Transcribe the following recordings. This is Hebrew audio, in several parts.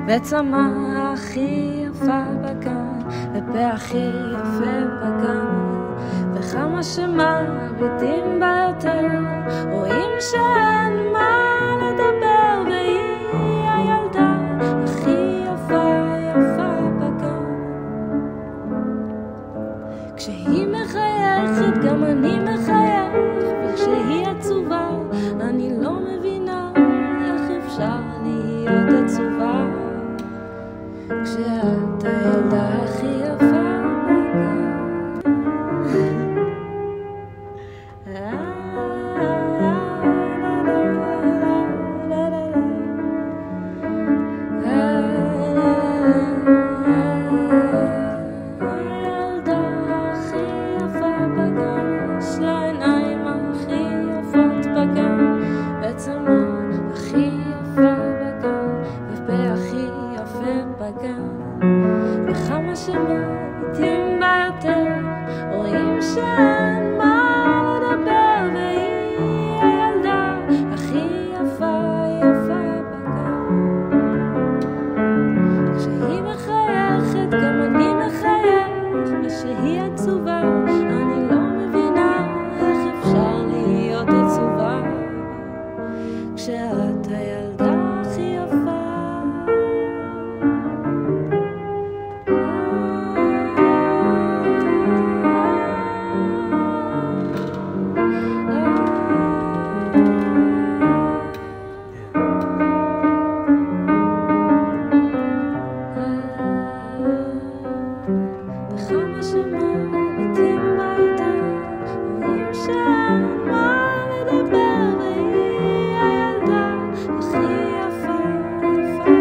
וצמא הכי יפה בגן, ופה הכי יפה בגן, וכמה שמביטים בה יותר, רואים שאין מה לדבר, והיא הילדה הכי יפה יפה בגן. כשהיא מחייכת גם אני מחייך, וכשהיא עצובה אני לא מבינה איך אפשר להיות עצובה, כשאת הילדה הכי יפה בגן. וכמה שמביטים בה יותר, רואים שאין מה לדבר, והיא הילדה הכי יפה יפה בגן. כשהיא מחייכת גם אני מחייך, וכשהיא עצובה אני לא מבינה איך אפשר להיות עצובה, כשאת הילדה הכי יפה. וכמה שמביטים בה יותר, רואים שאין מה לדבר, והיא הילדה הכי יפה יפה בגן.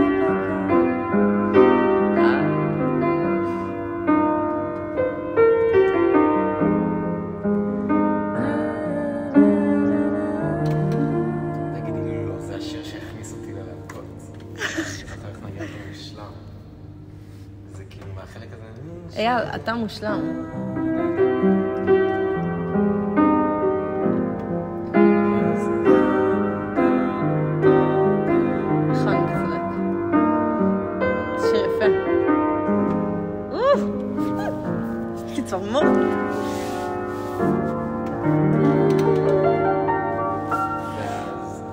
תגידי לי, לא, זה השיר שהכניס אותי ללהקות. אחר כך נגיע אותו מושלם. זה כאילו מהחלק הזה... אייל, אתה מושלם. נכון, צודק. זה שיר יפה. יש לי צמרמורת. ואז...